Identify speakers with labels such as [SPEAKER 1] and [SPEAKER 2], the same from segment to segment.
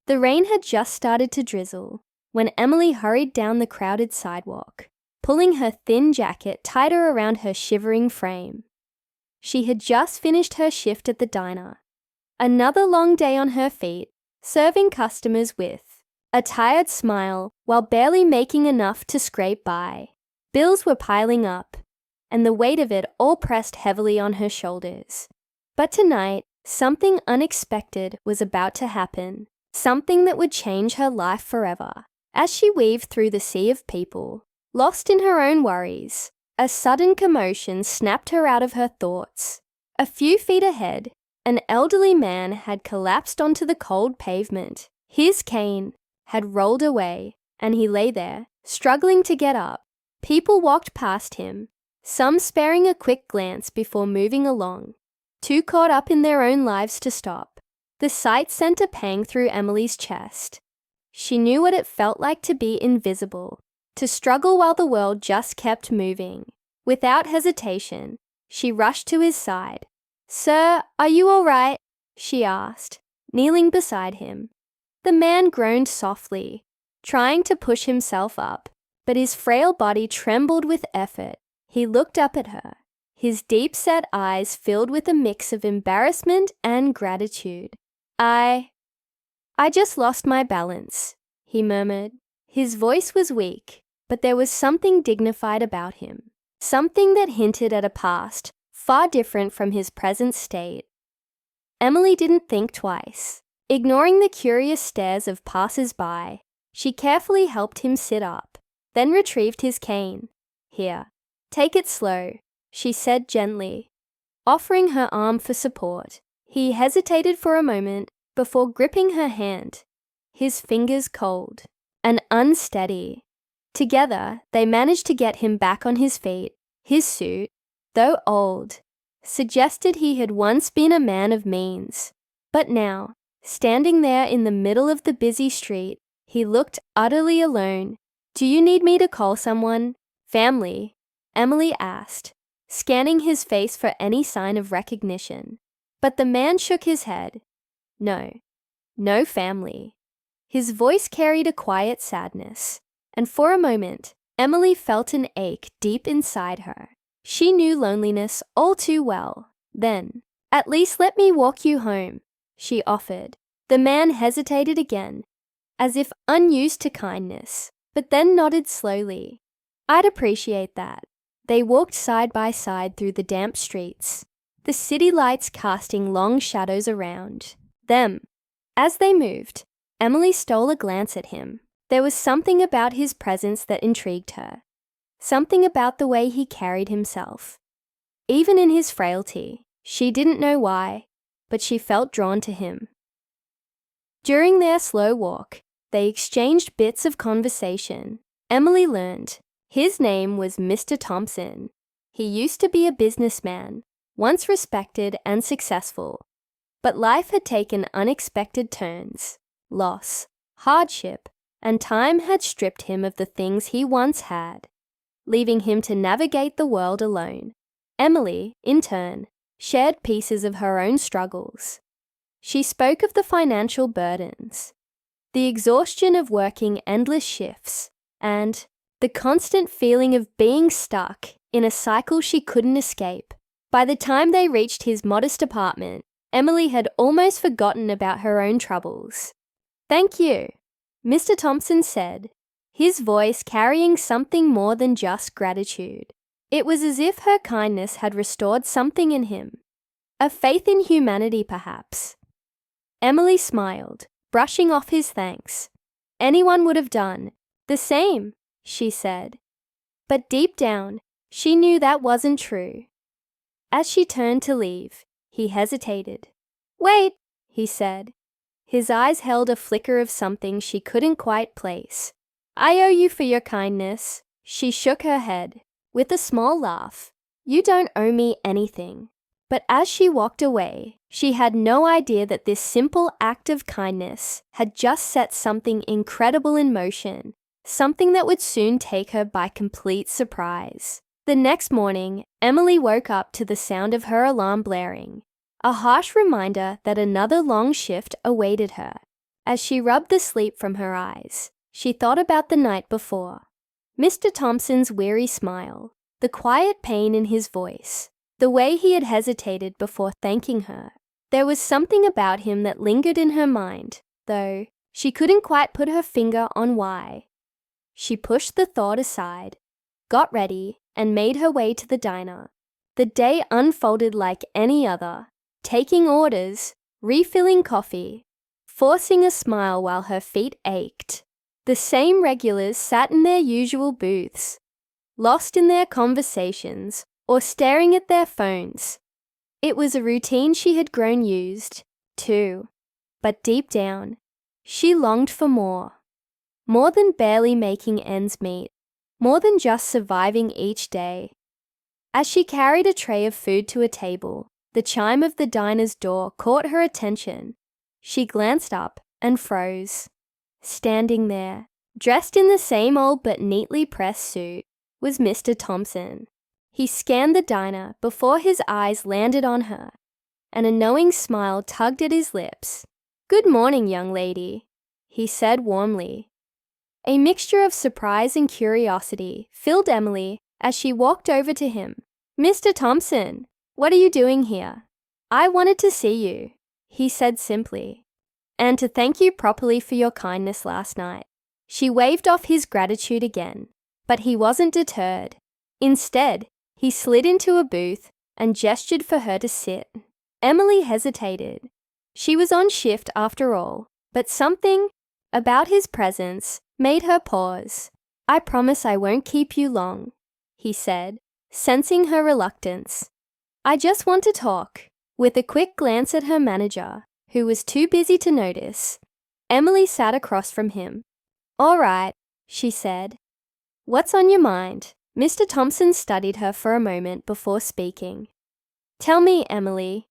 [SPEAKER 1] The rain had just started to drizzle when Emily hurried down the crowded sidewalk, pulling her thin jacket tighter around her shivering frame. She had just finished her shift at the diner. Another long day on her feet, serving customers with a tired smile while barely making enough to scrape by. Bills were piling up, and the weight of it all pressed heavily on her shoulders. But tonight, something unexpected was about to happen, something that would change her life forever. As she weaved through the sea of people, lost in her own worries, a sudden commotion snapped her out of her thoughts. A few feet ahead, an elderly man had collapsed onto the cold pavement. His cane had rolled away, and he lay there, struggling to get up. People walked past him, some sparing a quick glance before moving along, too caught up in their own lives to stop. The sight sent a pang through Emily's chest. She knew what it felt like to be invisible, to struggle while the world just kept moving. Without hesitation, she rushed to his side. "Sir, are you all right?" she asked, kneeling beside him. The man groaned softly, trying to push himself up, but his frail body trembled with effort. He looked up at her, his deep-set eyes filled with a mix of embarrassment and gratitude. I just lost my balance," he murmured. His voice was weak, but there was something dignified about him, something that hinted at a past far different from his present state. Emily didn't think twice. Ignoring the curious stares of passers-by, she carefully helped him sit up, then retrieved his cane. "Here, take it slow," she said gently, offering her arm for support. He hesitated for a moment before gripping her hand, his fingers cold and unsteady. Together, they managed to get him back on his feet. His suit, though old, suggested he had once been a man of means. But now, standing there in the middle of the busy street, he looked utterly alone. "Do you need me to call someone? Family?" Emily asked, scanning his face for any sign of recognition. But the man shook his head. No family. His voice carried a quiet sadness, and for a moment, Emily felt an ache deep inside her. She knew loneliness all too well. Then, "At least let me walk you home," she offered. The man hesitated again, as if unused to kindness, but then nodded slowly. "I'd appreciate that." They walked side by side through the damp streets, the city lights casting long shadows around them. As they moved, Emily stole a glance at him. There was something about his presence that intrigued her, something about the way he carried himself. Even in his frailty, she didn't know why, but she felt drawn to him. During their slow walk, they exchanged bits of conversation. Emily learned his name was Mr. Thompson. He used to be a businessman, once respected and successful. But life had taken unexpected turns. Loss, hardship, and time had stripped him of the things he once had, leaving him to navigate the world alone. Emily, in turn, shared pieces of her own struggles. She spoke of the financial burdens, the exhaustion of working endless shifts, and the constant feeling of being stuck in a cycle she couldn't escape. By the time they reached his modest apartment, Emily had almost forgotten about her own troubles. "Thank you," Mr. Thompson said, his voice carrying something more than just gratitude. It was as if her kindness had restored something in him, a faith in humanity perhaps. Emily smiled, brushing off his thanks. "Anyone would have done. The same," she said. But deep down, she knew that wasn't true. As she turned to leave, he hesitated. "Wait," he said. His eyes held a flicker of something she couldn't quite place. "I owe you for your kindness." She shook her head, with a small laugh. "You don't owe me anything." But as she walked away, she had no idea that this simple act of kindness had just set something incredible in motion, something that would soon take her by complete surprise. The next morning, Emily woke up to the sound of her alarm blaring, a harsh reminder that another long shift awaited her. As she rubbed the sleep from her eyes, she thought about the night before. Mr. Thompson's weary smile, the quiet pain in his voice, the way he had hesitated before thanking her. There was something about him that lingered in her mind, though she couldn't quite put her finger on why. She pushed the thought aside, got ready, and made her way to the diner. The day unfolded like any other, taking orders, refilling coffee, forcing a smile while her feet ached. The same regulars sat in their usual booths, lost in their conversations or staring at their phones. It was a routine she had grown used to, but deep down, she longed for more. More than barely making ends meet, more than just surviving each day. As she carried a tray of food to a table, the chime of the diner's door caught her attention. She glanced up and froze. Standing there, dressed in the same old but neatly pressed suit, was Mr. Thompson. He scanned the diner before his eyes landed on her, and a knowing smile tugged at his lips. "Good morning, young lady," he said warmly. A mixture of surprise and curiosity filled Emily as she walked over to him. "Mr. Thompson, what are you doing here?" "I wanted to see you," he said simply, "and to thank you properly for your kindness last night." She waved off his gratitude again, but he wasn't deterred. Instead, he slid into a booth and gestured for her to sit. Emily hesitated. She was on shift after all, but something about his presence made her pause. "I promise I won't keep you long," he said, sensing her reluctance. "I just want to talk." With a quick glance at her manager, who was too busy to notice, Emily sat across from him. "All right," she said. "What's on your mind?" Mr. Thompson studied her for a moment before speaking. "Tell me, Emily,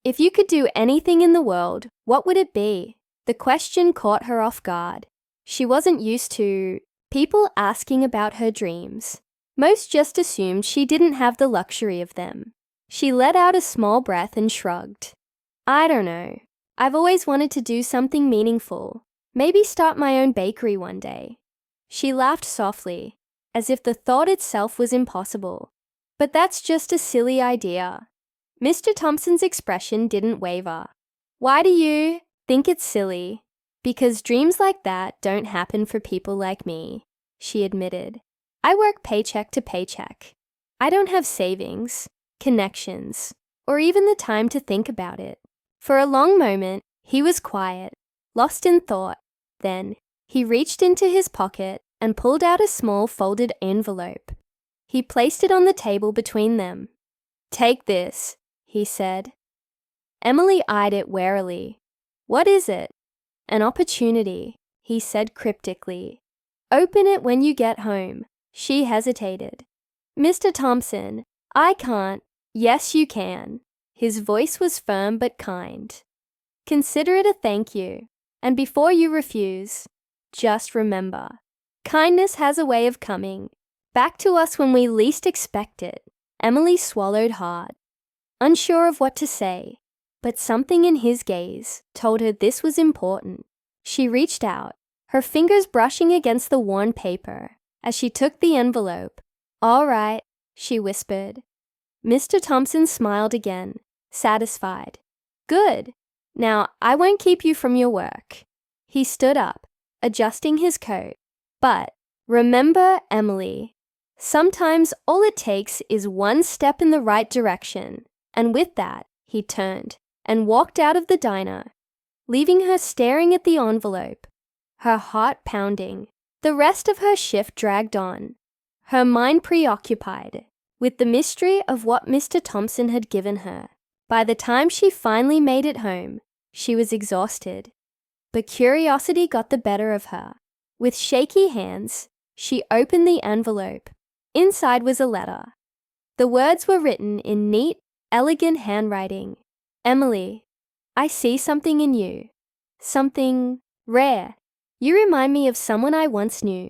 [SPEAKER 1] if you could do anything in the world, what would it be?" The question caught her off guard. She wasn't used to people asking about her dreams. Most just assumed she didn't have the luxury of them. She let out a small breath and shrugged. "I don't know. I've always wanted to do something meaningful. Maybe start my own bakery one day." She laughed softly, as if the thought itself was impossible. "But that's just a silly idea." Mr. Thompson's expression didn't waver. "Why do you think it's silly?" "Because dreams like that don't happen for people like me," she admitted. "I work paycheck to paycheck. I don't have savings, connections, or even the time to think about it." For a long moment, he was quiet, lost in thought. Then, he reached into his pocket and pulled out a small folded envelope. He placed it on the table between them. "Take this," he said. Emily eyed it warily. "What is it?" "An opportunity," he said cryptically. "Open it when you get home." She hesitated. "Mr. Thompson, I can't." "Yes, you can." His voice was firm but kind. "Consider it a thank you. And before you refuse, just remember, kindness has a way of coming back to us when we least expect it." Emily swallowed hard, unsure of what to say, but something in his gaze told her this was important. She reached out, her fingers brushing against the worn paper as she took the envelope. "All right," she whispered. Mr. Thompson smiled again, satisfied. "Good. Now, I won't keep you from your work." He stood up, adjusting his coat. "But remember, Emily, sometimes all it takes is one step in the right direction." And with that, he turned and walked out of the diner, leaving her staring at the envelope, her heart pounding. The rest of her shift dragged on, her mind preoccupied with the mystery of what Mr. Thompson had given her. By the time she finally made it home, she was exhausted. But curiosity got the better of her. With shaky hands, she opened the envelope. Inside was a letter. The words were written in neat, elegant handwriting. "Emily, I see something in you. Something rare. You remind me of someone I once knew.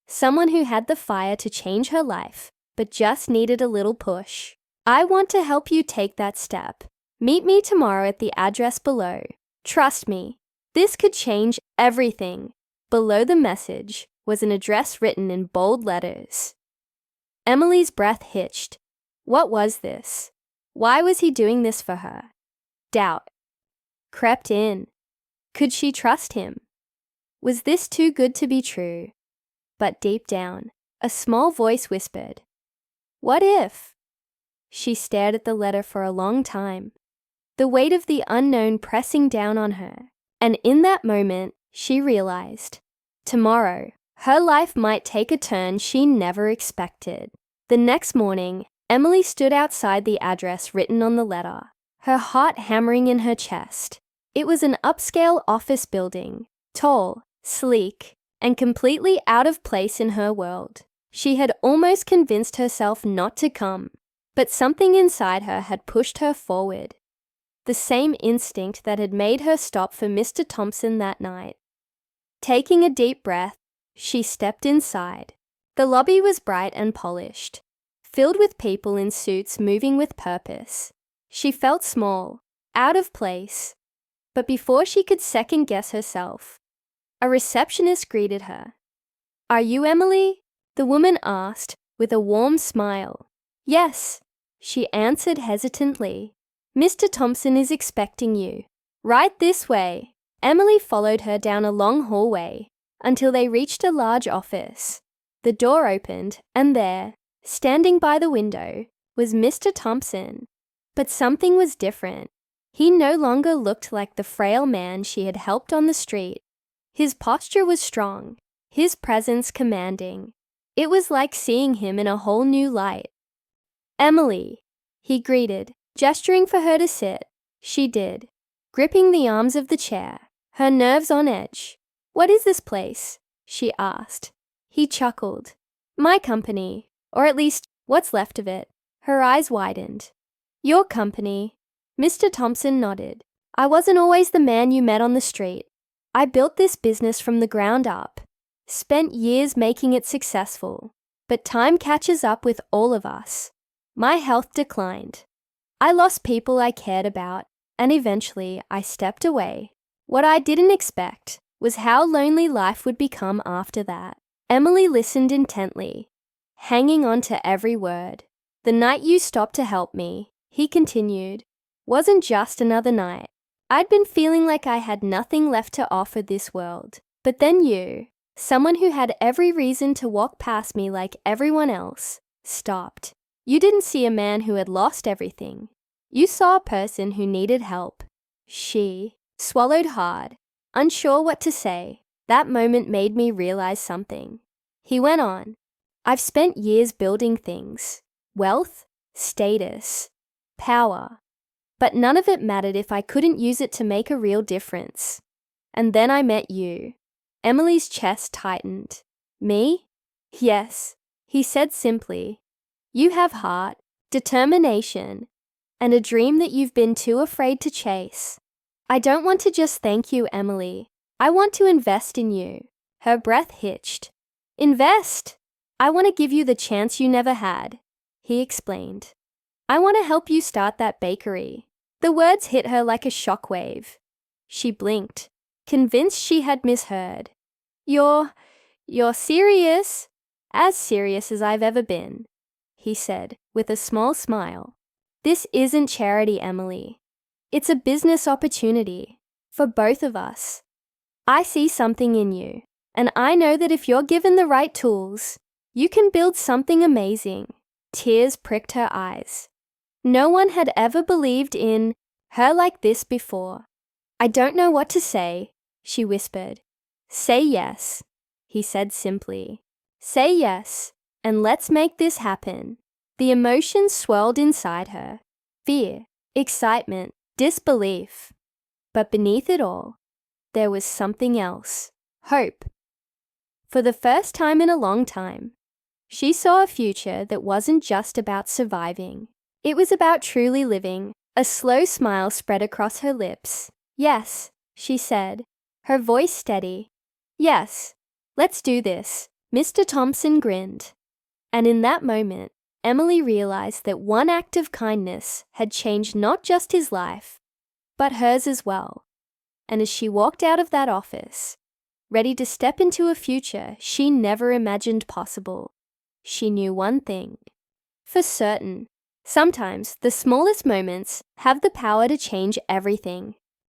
[SPEAKER 1] Someone who had the fire to change her life, but just needed a little push. I want to help you take that step. Meet me tomorrow at the address below. Trust me, This could change everything. Below the message was an address written in bold letters. Emily's breath hitched. What was this? Why was he doing this for her? Doubt crept in. Could she trust him? Was this too good to be true? But deep down, a small voice whispered, "What if?" She stared at the letter for a long time, the weight of the unknown pressing down on her, and in that moment, she realized, tomorrow, her life might take a turn she never expected. The next morning, Emily stood outside the address written on the letter, her heart hammering in her chest. It was an upscale office building, tall, sleek, and completely out of place in her world. She had almost convinced herself not to come, but something inside her had pushed her forward. The same instinct that had made her stop for Mr. Thompson that night. Taking a deep breath, she stepped inside. The lobby was bright and polished, filled with people in suits moving with purpose. She felt small, out of place, but before she could second-guess herself, a receptionist greeted her. "Are you Emily?" the woman asked with a warm smile. "Yes," she answered hesitantly. "Mr. Thompson is expecting you. Right this way." Emily followed her down a long hallway until they reached a large office. The door opened, and there, standing by the window, was Mr. Thompson. But something was different. He no longer looked like the frail man she had helped on the street. His posture was strong, his presence commanding. It was like seeing him in a whole new light. "Emily," he greeted, gesturing for her to sit. She did, gripping the arms of the chair, her nerves on edge. "What is this place?" she asked. He chuckled. "My company, or at least what's left of it." Her eyes widened. "Your company." Mr. Thompson nodded. "I wasn't always the man you met on the street. I built this business from the ground up, spent years making it successful. But time catches up with all of us. My health declined. I lost people I cared about, and eventually I stepped away. What I didn't expect was how lonely life would become after that." Emily listened intently, hanging on to every word. "The night you stopped to help me," he continued, "wasn't just another night. I'd been feeling like I had nothing left to offer this world. But then you, someone who had every reason to walk past me like everyone else, stopped. You didn't see a man who had lost everything. You saw a person who needed help." She swallowed hard, unsure what to say. "That moment made me realize something." He went on. "I've spent years building things, wealth, status, power, but none of it mattered if I couldn't use it to make a real difference. And then I met you." Emily's chest tightened. "Me?" "Yes," he said simply. "You have heart, determination, and a dream that you've been too afraid to chase. I don't want to just thank you, Emily. I want to invest in you." Her breath hitched. "Invest? I want to give you the chance you never had," he explained. "I want to help you start that bakery." The words hit her like a shockwave. She blinked, convinced she had misheard. You're serious?" "As serious as I've ever been," he said, with a small smile. "This isn't charity, Emily. It's a business opportunity for both of us. I see something in you, and I know that if you're given the right tools, you can build something amazing." Tears pricked her eyes. No one had ever believed in her like this before. "I don't know what to say," she whispered. "Say yes," he said simply. "Say yes, and let's make this happen." The emotions swirled inside her. Fear, excitement, disbelief. But beneath it all, there was something else. Hope. For the first time in a long time, she saw a future that wasn't just about surviving. It was about truly living. A slow smile spread across her lips. "Yes," she said, her voice steady. "Yes, let's do this." Mr. Thompson grinned. And in that moment, Emily realized that one act of kindness had changed not just his life, but hers as well. And as she walked out of that office, ready to step into a future she never imagined possible, she knew one thing for certain: sometimes the smallest moments have the power to change everything.